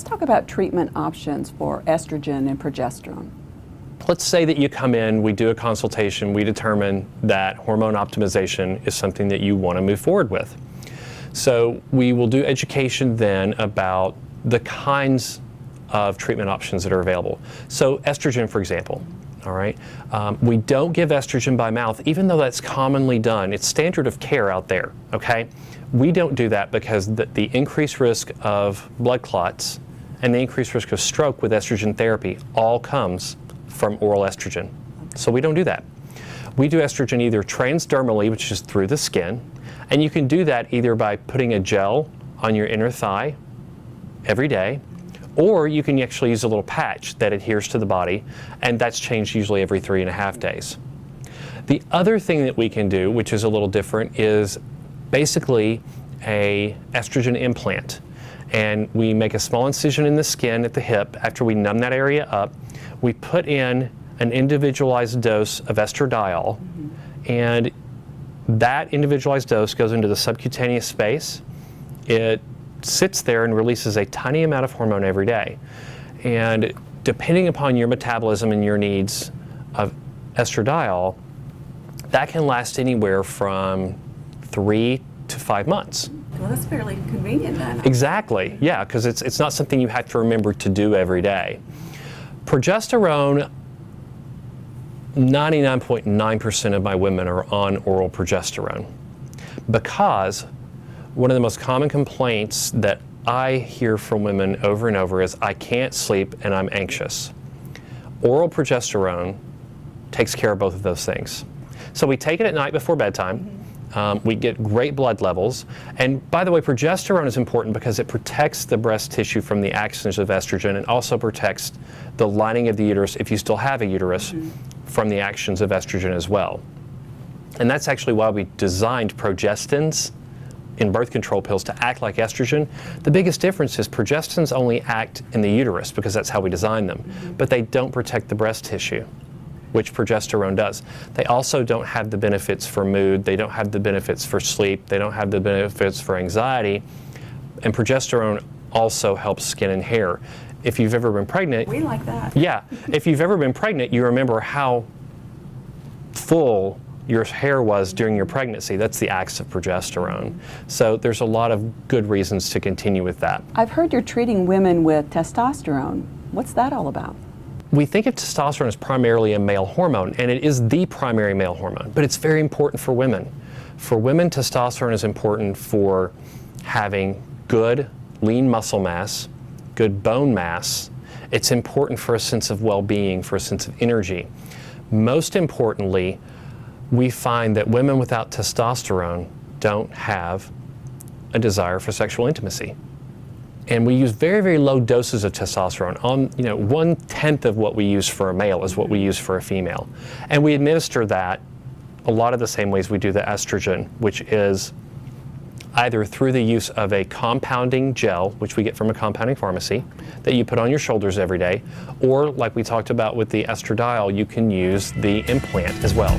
talk about treatment options for estrogen and progesterone. Let's say that you come in, we do a consultation, we determine that hormone optimization is something that you want to move forward with. So we will do education then about the kinds of treatment options that are available. So estrogen, for example, all right? We don't give estrogen by mouth, even though that's commonly done. It's standard of care out there, okay? We don't do that because the increased risk of blood clots and the increased risk of stroke with estrogen therapy all comes from oral estrogen. So we don't do that. We do estrogen either transdermally, which is through the skin, and you can do that either by putting a gel on your inner thigh every day, or you can actually use a little patch that adheres to the body, and that's changed usually every 3.5 days. The other thing that we can do, which is a little different, is basically a estrogen implant. And we make a small incision in the skin at the hip. After we numb that area up, we put in an individualized dose of estradiol, and that individualized dose goes into the subcutaneous space. It sits there and releases a tiny amount of hormone every day. And depending upon your metabolism and your needs of estradiol, that can last anywhere from 3 to 5 months. Well, that's fairly convenient then. Exactly, yeah, because it's not something you have to remember to do every day. Progesterone, 99.9% of my women are on oral progesterone because one of the most common complaints that I hear from women over and over is, I can't sleep and I'm anxious. Oral progesterone takes care of both of those things. So we take it at night before bedtime. We get great blood levels. And by the way, progesterone is important because it protects the breast tissue from the actions of estrogen and also protects the lining of the uterus, if you still have a uterus, from the actions of estrogen as well. And that's actually why we designed progestins in birth control pills to act like estrogen. The biggest difference is progestins only act in the uterus because that's how we designed them, but they don't protect the breast tissue, which progesterone does. They also don't have the benefits for mood, they don't have the benefits for sleep, they don't have the benefits for anxiety, and progesterone also helps skin and hair. If you've ever been pregnant... We like that. Yeah, if you've ever been pregnant, you remember how full your hair was during your pregnancy. That's the acts of progesterone. So there's a lot of good reasons to continue with that. I've heard you're treating women with testosterone. What's that all about? We think of testosterone as primarily a male hormone, and it is the primary male hormone, but it's very important for women. For women, testosterone is important for having good lean muscle mass, good bone mass. It's important for a sense of well-being, for a sense of energy. Most importantly, we find that women without testosterone don't have a desire for sexual intimacy. And we use very, very low doses of testosterone. 1/10 of what we use for a male is what we use for a female. And we administer that a lot of the same ways we do the estrogen, which is either through the use of a compounding gel, which we get from a compounding pharmacy, that you put on your shoulders every day, or like we talked about with the estradiol, you can use the implant as well.